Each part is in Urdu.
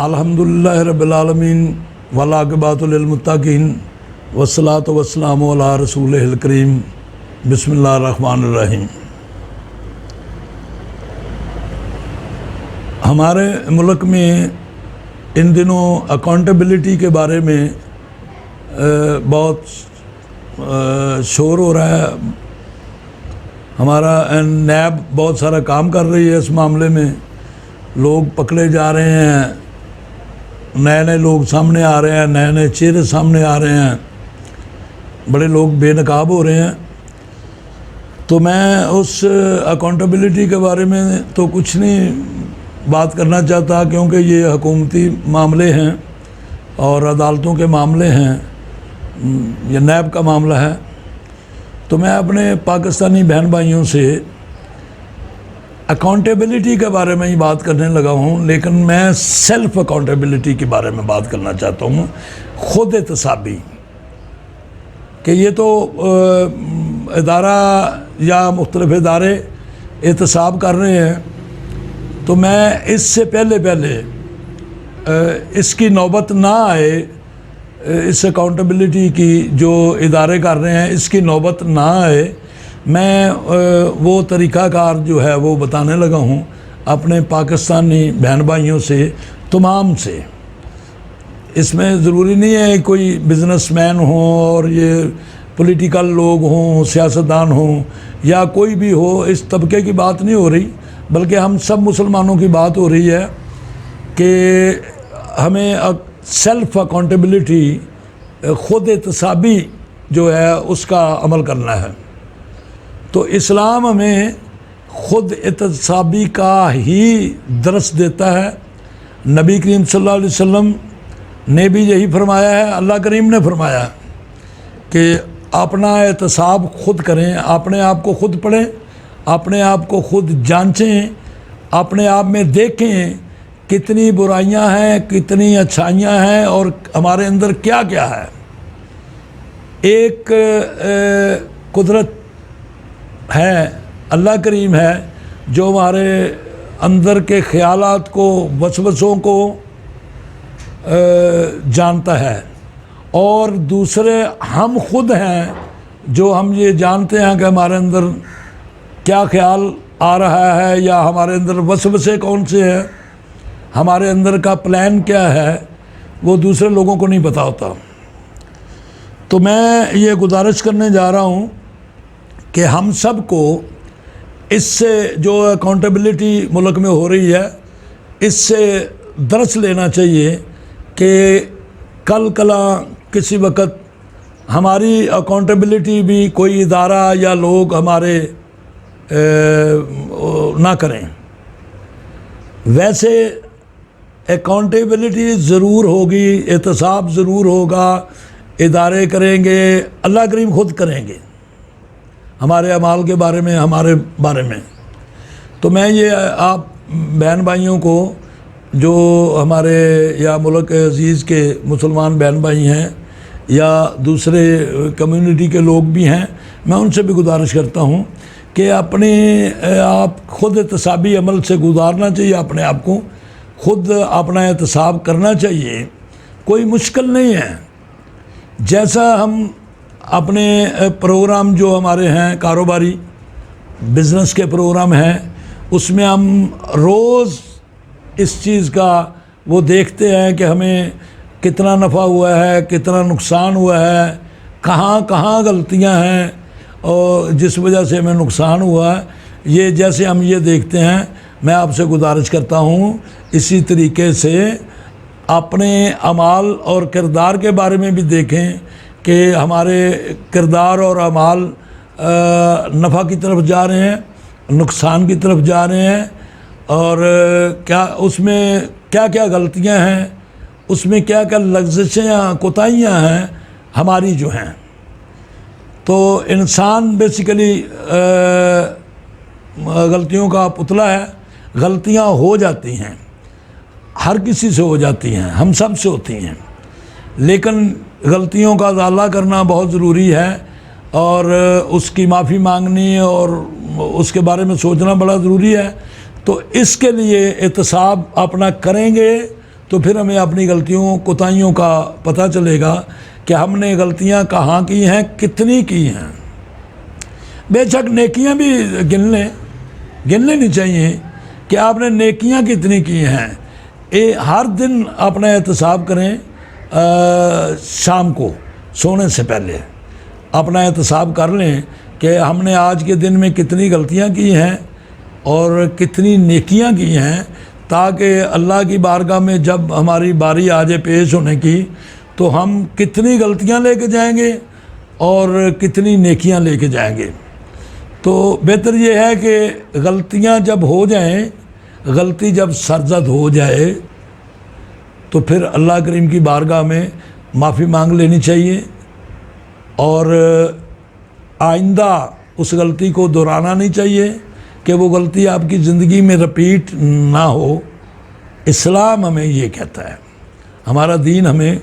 الحمدللہ رب العالمین والعاقبۃ للمتقین والصلاۃ والسلام علی رسولہ الکریم بسم اللہ الرحمن الرحیم۔ ہمارے ملک میں ان دنوں اکاؤنٹیبلٹی کے بارے میں بہت شور ہو رہا ہے۔ ہمارا نیب بہت سارا کام کر رہی ہے اس معاملے میں، لوگ پکڑے جا رہے ہیں، نئے نئے لوگ سامنے آ رہے ہیں، نئے نئے چہرے سامنے آ رہے ہیں، بڑے لوگ بے نقاب ہو رہے ہیں۔ تو میں اس اکاؤنٹیبلٹی کے بارے میں تو کچھ نہیں بات کرنا چاہتا، کیونکہ یہ حکومتی معاملے ہیں اور عدالتوں کے معاملے ہیں، یہ نیب کا معاملہ ہے۔ تو میں اپنے پاکستانی بہن بھائیوں سے اکاؤنٹیبلٹی کے بارے میں ہی بات کرنے لگا ہوں، لیکن میں سیلف اکاؤنٹیبلٹی کے بارے میں بات کرنا چاہتا ہوں، خود احتسابی، کہ یہ تو ادارہ یا مختلف ادارے احتساب کر رہے ہیں، تو میں اس سے پہلے اس کی نوبت نہ آئے، اس اکاؤنٹیبلٹی کی جو ادارے کر رہے ہیں اس کی نوبت نہ آئے، میں وہ طریقہ کار جو ہے وہ بتانے لگا ہوں اپنے پاکستانی بہن بھائیوں سے، تمام سے۔ اس میں ضروری نہیں ہے کوئی بزنس مین ہوں اور یہ پولیٹیکل لوگ ہوں، سیاستدان ہوں، یا کوئی بھی ہو، اس طبقے کی بات نہیں ہو رہی، بلکہ ہم سب مسلمانوں کی بات ہو رہی ہے کہ ہمیں سیلف اکاؤنٹیبلٹی، خود احتسابی جو ہے اس کا عمل کرنا ہے۔ تو اسلام ہمیں خود احتسابی کا ہی درس دیتا ہے۔ نبی کریم صلی اللہ علیہ وسلم نے بھی یہی فرمایا ہے، اللہ کریم نے فرمایا کہ اپنا احتساب خود کریں، اپنے آپ کو خود پڑھیں، اپنے آپ کو خود جانچیں، اپنے آپ میں دیکھیں کتنی برائیاں ہیں، کتنی اچھائیاں ہیں اور ہمارے اندر کیا کیا ہے۔ ایک قدرت ہے، اللہ کریم ہے، جو ہمارے اندر کے خیالات کو، وسوسوں کو جانتا ہے، اور دوسرے ہم خود ہیں جو ہم یہ جانتے ہیں کہ ہمارے اندر کیا خیال آ رہا ہے، یا ہمارے اندر وسوسے کون سے ہیں، ہمارے اندر کا پلان کیا ہے، وہ دوسرے لوگوں کو نہیں پتہ ہوتا۔ تو میں یہ گزارش کرنے جا رہا ہوں کہ ہم سب کو اس سے جو اکاؤنٹیبلٹی ملک میں ہو رہی ہے، اس سے درس لینا چاہیے کہ کل کلا کسی وقت ہماری اکاؤنٹیبلٹی بھی کوئی ادارہ یا لوگ ہمارے نہ کریں۔ ویسے اکاؤنٹیبلٹی ضرور ہوگی، احتساب ضرور ہوگا، ادارے کریں گے، اللہ کریم خود کریں گے ہمارے اعمال کے بارے میں، ہمارے بارے میں۔ تو میں یہ آپ بہن بھائیوں کو، جو ہمارے یا ملک عزیز کے مسلمان بہن بھائی ہیں یا دوسرے کمیونٹی کے لوگ بھی ہیں، میں ان سے بھی گزارش کرتا ہوں کہ اپنے آپ خود احتسابی عمل سے گزارنا چاہیے، اپنے آپ کو خود اپنا احتساب کرنا چاہیے، کوئی مشکل نہیں ہے۔ جیسا ہم اپنے پروگرام جو ہمارے ہیں کاروباری بزنس کے پروگرام ہیں، اس میں ہم روز اس چیز کا وہ دیکھتے ہیں کہ ہمیں کتنا نفع ہوا ہے، کتنا نقصان ہوا ہے، کہاں کہاں غلطیاں ہیں اور جس وجہ سے ہمیں نقصان ہوا ہے۔ یہ جیسے ہم یہ دیکھتے ہیں، میں آپ سے گزارش کرتا ہوں اسی طریقے سے اپنے اعمال اور کردار کے بارے میں بھی دیکھیں کہ ہمارے کردار اور اعمال نفع کی طرف جا رہے ہیں، نقصان کی طرف جا رہے ہیں، اور کیا اس میں کیا کیا غلطیاں ہیں، اس میں کیا کیا لغزشیں یا کوتاہیاں ہیں ہماری جو ہیں۔ تو انسان بیسیکلی غلطیوں کا پتلا ہے، غلطیاں ہو جاتی ہیں، ہر کسی سے ہو جاتی ہیں، ہم سب سے ہوتی ہیں، لیکن غلطیوں کا ازالہ کرنا بہت ضروری ہے، اور اس کی معافی مانگنی اور اس کے بارے میں سوچنا بڑا ضروری ہے۔ تو اس کے لیے احتساب اپنا کریں گے تو پھر ہمیں اپنی غلطیوں کوتاہیوں کا پتہ چلے گا کہ ہم نے غلطیاں کہاں کی ہیں، کتنی کی ہیں۔ بے شک نیکیاں بھی گن لینی چاہیے کہ آپ نے نیکیاں کتنی کی ہیں۔ ہر دن اپنا احتساب کریں، شام کو سونے سے پہلے اپنا احتساب کر لیں کہ ہم نے آج کے دن میں کتنی غلطیاں کی ہیں اور کتنی نیکیاں کی ہیں، تاکہ اللہ کی بارگاہ میں جب ہماری باری آ جائے پیش ہونے کی تو ہم کتنی غلطیاں لے کے جائیں گے اور کتنی نیکیاں لے کے جائیں گے۔ تو بہتر یہ ہے کہ غلطیاں جب ہو جائیں، غلطی جب سرزد ہو جائے تو پھر اللہ کریم کی بارگاہ میں معافی مانگ لینی چاہیے، اور آئندہ اس غلطی کو دہرانا نہیں چاہیے کہ وہ غلطی آپ کی زندگی میں رپیٹ نہ ہو۔ اسلام ہمیں یہ کہتا ہے، ہمارا دین ہمیں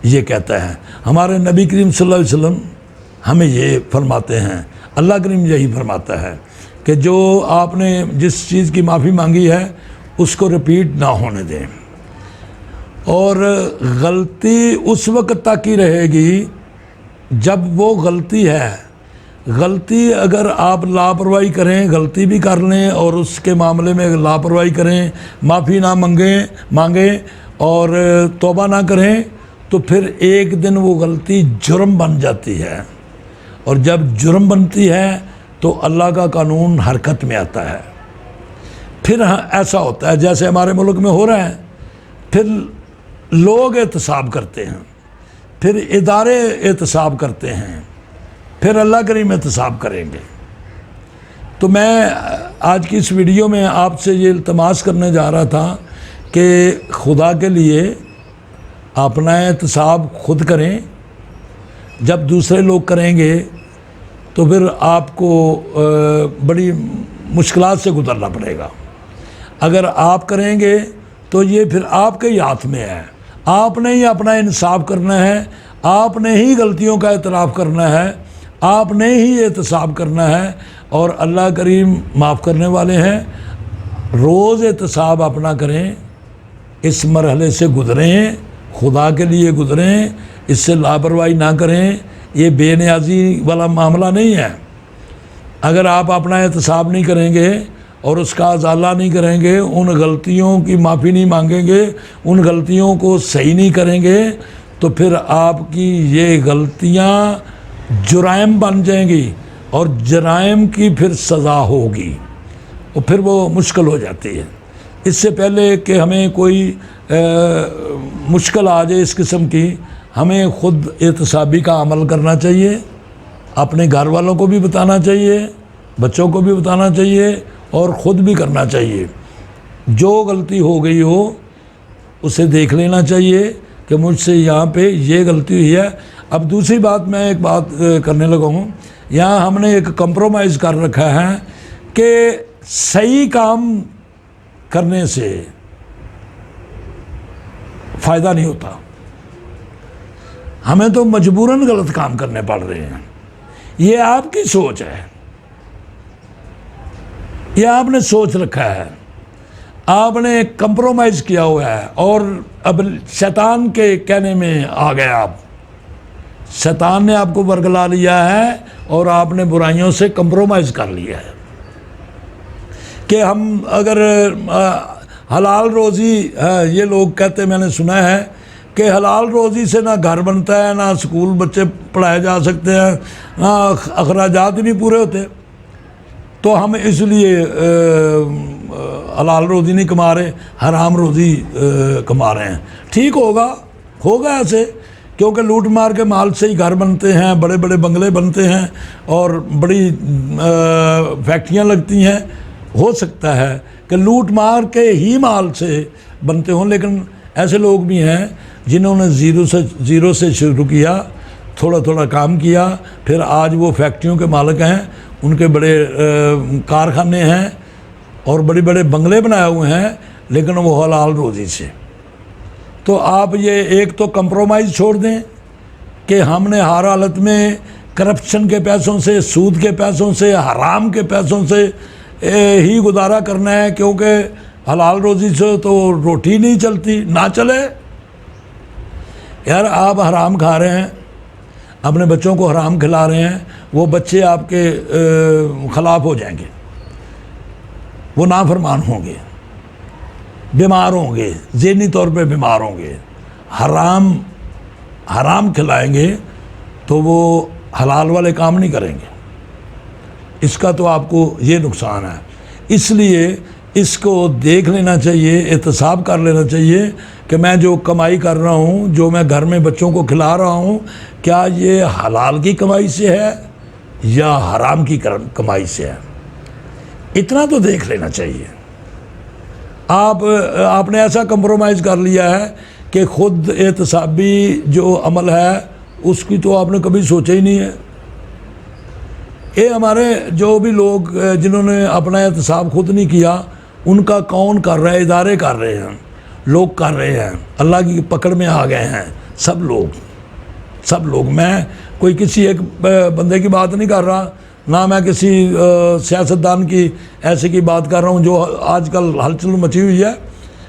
یہ کہتا ہے، ہمارے نبی کریم صلی اللہ علیہ وسلم ہمیں یہ فرماتے ہیں، اللہ کریم یہی فرماتا ہے کہ جو آپ نے جس چیز کی معافی مانگی ہے اس کو رپیٹ نہ ہونے دیں۔ اور غلطی اس وقت تک ہی رہے گی جب وہ غلطی ہے۔ غلطی اگر آپ لاپرواہی کریں، غلطی بھی کر لیں اور اس کے معاملے میں لاپرواہی کریں، معافی نہ مانگیں اور توبہ نہ کریں، تو پھر ایک دن وہ غلطی جرم بن جاتی ہے، اور جب جرم بنتی ہے تو اللہ کا قانون حرکت میں آتا ہے۔ پھر ایسا ہوتا ہے جیسے ہمارے ملک میں ہو رہا ہے، پھر لوگ احتساب کرتے ہیں، پھر ادارے احتساب کرتے ہیں، پھر اللہ کریم احتساب کریں گے۔ تو میں آج کی اس ویڈیو میں آپ سے یہ التماس کرنے جا رہا تھا کہ خدا کے لیے اپنا احتساب خود کریں۔ جب دوسرے لوگ کریں گے تو پھر آپ کو بڑی مشکلات سے گزرنا پڑے گا۔ اگر آپ کریں گے تو یہ پھر آپ کے ہی ہاتھ میں ہے، آپ نے ہی اپنا انصاف کرنا ہے، آپ نے ہی غلطیوں کا اعتراف کرنا ہے، آپ نے ہی احتساب کرنا ہے، اور اللہ کریم معاف کرنے والے ہیں۔ روز احتساب اپنا کریں، اس مرحلے سے گزریں، خدا کے لیے گزریں، اس سے لاپرواہی نہ کریں۔ یہ بے نیازی والا معاملہ نہیں ہے۔ اگر آپ اپنا احتساب نہیں کریں گے اور اس کا ازالہ نہیں کریں گے، ان غلطیوں کی معافی نہیں مانگیں گے، ان غلطیوں کو صحیح نہیں کریں گے، تو پھر آپ کی یہ غلطیاں جرائم بن جائیں گی، اور جرائم کی پھر سزا ہوگی، اور پھر وہ مشکل ہو جاتی ہے۔ اس سے پہلے کہ ہمیں کوئی مشکل آ جائے اس قسم کی، ہمیں خود احتسابی کا عمل کرنا چاہیے، اپنے گھر والوں کو بھی بتانا چاہیے، بچوں کو بھی بتانا چاہیے، اور خود بھی کرنا چاہیے۔ جو غلطی ہو گئی ہو اسے دیکھ لینا چاہیے کہ مجھ سے یہاں پہ یہ غلطی ہوئی ہے۔ اب دوسری بات میں ایک بات کرنے لگا ہوں، یہاں ہم نے ایک کمپرومائز کر رکھا ہے کہ صحیح کام کرنے سے فائدہ نہیں ہوتا، ہمیں تو مجبوراً غلط کام کرنے پڑ رہے ہیں۔ یہ آپ کی سوچ ہے، یہ آپ نے سوچ رکھا ہے، آپ نے کمپرومائز کیا ہوا ہے، اور اب شیطان کے کہنے میں آ گئے آپ، شیطان نے آپ کو ورگلا لیا ہے اور آپ نے برائیوں سے کمپرومائز کر لیا ہے کہ ہم اگر حلال روزی یہ لوگ کہتے، میں نے سنا ہے کہ حلال روزی سے نہ گھر بنتا ہے، نہ سکول بچے پڑھائے جا سکتے ہیں، نہ اخراجات نہیں پورے ہوتے، تو ہم اس لیے حلال روزی نہیں کما رہے، حرام روزی کما رہے ہیں۔ ٹھیک ہوگا ایسے، کیونکہ لوٹ مار کے مال سے ہی گھر بنتے ہیں، بڑے بڑے بنگلے بنتے ہیں، اور بڑی فیکٹریاں لگتی ہیں۔ ہو سکتا ہے کہ لوٹ مار کے ہی مال سے بنتے ہوں، لیکن ایسے لوگ بھی ہیں جنہوں نے زیرو سے شروع کیا، تھوڑا تھوڑا کام کیا، پھر آج وہ فیکٹریوں کے مالک ہیں، ان کے بڑے کارخانے ہیں اور بڑے بڑے بنگلے بنائے ہوئے ہیں، لیکن وہ حلال روزی سے۔ تو آپ یہ ایک تو کمپرومائز چھوڑ دیں کہ ہم نے ہر حالت میں کرپشن کے پیسوں سے، سود کے پیسوں سے، حرام کے پیسوں سے ہی گزارا کرنا ہے، کیونکہ حلال روزی سے تو روٹی نہیں چلتی، نہ چلے۔ یار آپ حرام کھا رہے ہیں، اپنے بچوں کو حرام کھلا رہے ہیں، وہ بچے آپ کے خلاف ہو جائیں گے، وہ نافرمان ہوں گے، بیمار ہوں گے، ذہنی طور پہ بیمار ہوں گے۔ حرام کھلائیں گے تو وہ حلال والے کام نہیں کریں گے، اس کا تو آپ کو یہ نقصان ہے۔ اس لیے اس کو دیکھ لینا چاہیے، احتساب کر لینا چاہیے کہ میں جو کمائی کر رہا ہوں، جو میں گھر میں بچوں کو کھلا رہا ہوں، کیا یہ حلال کی کمائی سے ہے یا حرام کی کمائی سے ہے، اتنا تو دیکھ لینا چاہیے۔ آپ نے ایسا کمپرومائز کر لیا ہے کہ خود احتسابی جو عمل ہے اس کی تو آپ نے کبھی سوچا ہی نہیں ہے۔ یہ ہمارے جو بھی لوگ جنہوں نے اپنا احتساب خود نہیں کیا، ان کا کون کر رہا ہے؟ ادارے کر رہے ہیں، لوگ کر رہے ہیں، اللہ کی پکڑ میں آ گئے ہیں سب لوگ۔ میں کوئی کسی ایک بندے کی بات نہیں کر رہا، نہ میں کسی سیاستدان کی ایسے کی بات کر رہا ہوں جو آج کل ہلچل مچی ہوئی ہے۔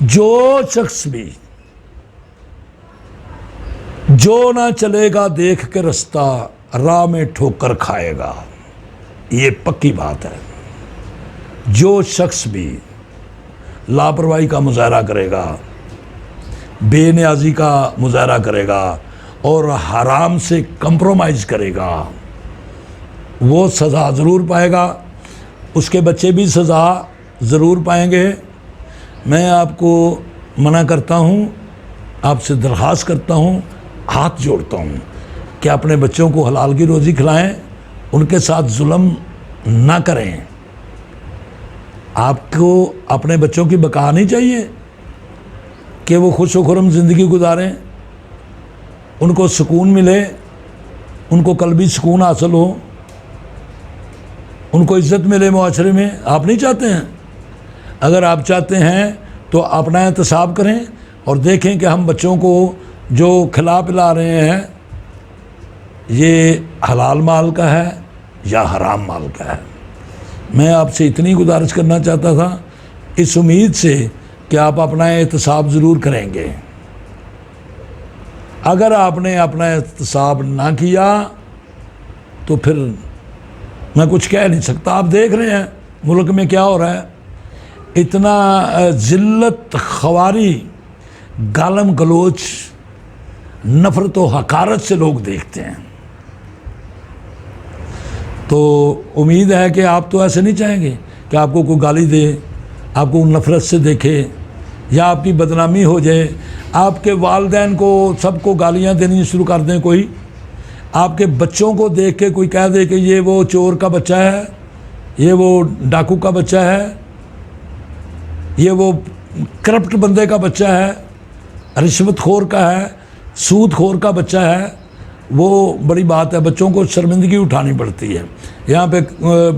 جو شخص بھی جو نہ چلے گا دیکھ کے رستہ، راہ میں ٹھوکر کھائے گا، یہ پکی بات ہے۔ جو شخص بھی لاپرواہی کا مظاہرہ کرے گا، بے نیازی کا مظاہرہ کرے گا اور حرام سے کمپرومائز کرے گا، وہ سزا ضرور پائے گا، اس کے بچے بھی سزا ضرور پائیں گے۔ میں آپ کو منع کرتا ہوں، آپ سے درخواست کرتا ہوں، ہاتھ جوڑتا ہوں کہ اپنے بچوں کو حلال کی روزی کھلائیں، ان کے ساتھ ظلم نہ کریں۔ آپ کو اپنے بچوں کی بقا نہیں چاہیے کہ وہ خوش و خرم زندگی گزاریں، ان کو سکون ملے، ان کو قلبی سکون حاصل ہو، ان کو عزت ملے معاشرے میں، آپ نہیں چاہتے ہیں؟ اگر آپ چاہتے ہیں تو اپنا احتساب کریں اور دیکھیں کہ ہم بچوں کو جو کھلا پلا رہے ہیں یہ حلال مال کا ہے یا حرام مال کا ہے۔ میں آپ سے اتنی گزارش کرنا چاہتا تھا، اس امید سے کہ آپ اپنا احتساب ضرور کریں گے۔ اگر آپ نے اپنا احتساب نہ کیا تو پھر میں کچھ کہہ نہیں سکتا۔ آپ دیکھ رہے ہیں ملک میں کیا ہو رہا ہے، اتنا ذلت خواری، گالم گلوچ، نفرت و حقارت سے لوگ دیکھتے ہیں۔ تو امید ہے کہ آپ تو ایسے نہیں چاہیں گے کہ آپ کو کوئی گالی دے، آپ کو نفرت سے دیکھے یا آپ کی بدنامی ہو جائے، آپ کے والدین کو سب کو گالیاں دینی شروع کر دیں، کوئی آپ کے بچوں کو دیکھ کے کوئی کہہ دے کہ یہ وہ چور کا بچہ ہے، یہ وہ ڈاکو کا بچہ ہے، یہ وہ کرپٹ بندے کا بچہ ہے، رشوت خور کا ہے، سود خور کا بچہ ہے، وہ بڑی بات ہے۔ بچوں کو شرمندگی اٹھانی پڑتی ہے۔ یہاں پہ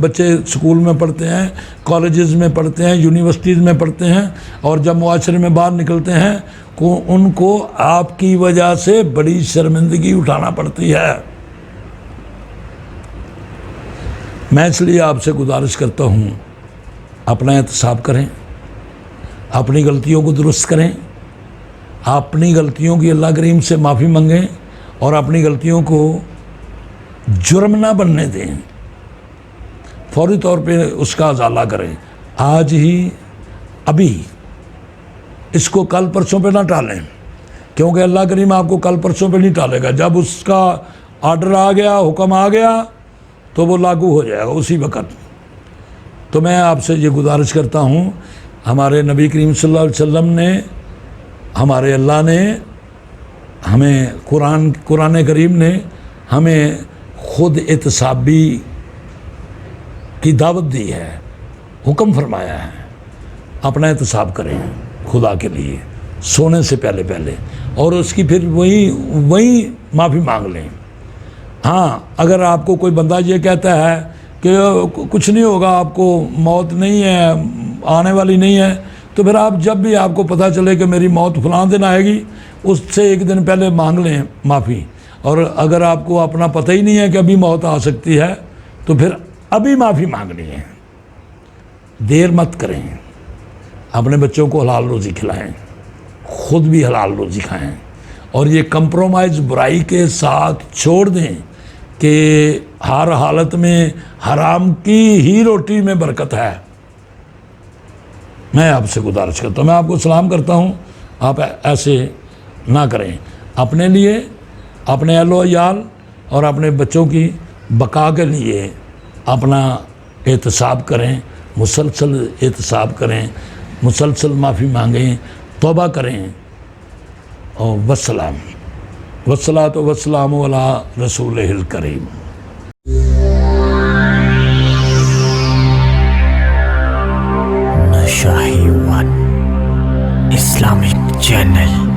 بچے سکول میں پڑھتے ہیں، کالجز میں پڑھتے ہیں، یونیورسٹیز میں پڑھتے ہیں، اور جب معاشرے میں باہر نکلتے ہیں ان کو آپ کی وجہ سے بڑی شرمندگی اٹھانا پڑتی ہے۔ میں اس لیے آپ سے گزارش کرتا ہوں، اپنا احتساب کریں، اپنی غلطیوں کو درست کریں، اپنی غلطیوں کی اللہ کریم سے معافی مانگیں اور اپنی غلطیوں کو جرم نہ بننے دیں، فوری طور پہ اس کا ازالہ کریں۔ آج ہی ابھی اس کو کل پرسوں پہ نہ ٹالیں، کیونکہ اللہ کریم آپ کو کل پرسوں پہ نہیں ٹالے گا۔ جب اس کا آرڈر آ گیا، حکم آ گیا تو وہ لاگو ہو جائے گا اسی وقت۔ تو میں آپ سے یہ گزارش کرتا ہوں، ہمارے نبی کریم صلی اللہ علیہ وسلم نے، ہمارے اللہ نے ہمیں قرآن کریم نے ہمیں خود احتسابی کی دعوت دی ہے، حکم فرمایا ہے، اپنا احتساب کریں خدا کے لیے سونے سے پہلے اور اس کی پھر وہی معافی مانگ لیں۔ ہاں، اگر آپ کو کوئی بندہ یہ کہتا ہے کہ کچھ نہیں ہوگا، آپ کو موت نہیں ہے، آنے والی نہیں ہے، تو پھر آپ جب بھی آپ کو پتہ چلے کہ میری موت فلاں دن آئے گی، اس سے ایک دن پہلے مانگ لیں معافی۔ اور اگر آپ کو اپنا پتہ ہی نہیں ہے کہ ابھی موت آ سکتی ہے تو پھر ابھی معافی مانگنی ہے، دیر مت کریں۔ اپنے بچوں کو حلال روزی کھلائیں، خود بھی حلال روزی کھائیں، اور یہ کمپرومائز برائی کے ساتھ چھوڑ دیں کہ ہر حالت میں حرام کی ہی روٹی میں برکت ہے۔ میں آپ سے گزارش کرتا ہوں، میں آپ کو سلام کرتا ہوں، آپ ایسے نہ کریں۔ اپنے لیے، اپنے اہل و عیال اور اپنے بچوں کی بقا کے لیے اپنا احتساب کریں، مسلسل احتساب کریں، مسلسل معافی مانگیں، توبہ کریں، اور والسلام والصلاۃ والسلام علی رسولہ الکریم۔ شاہی ون اسلامک چینل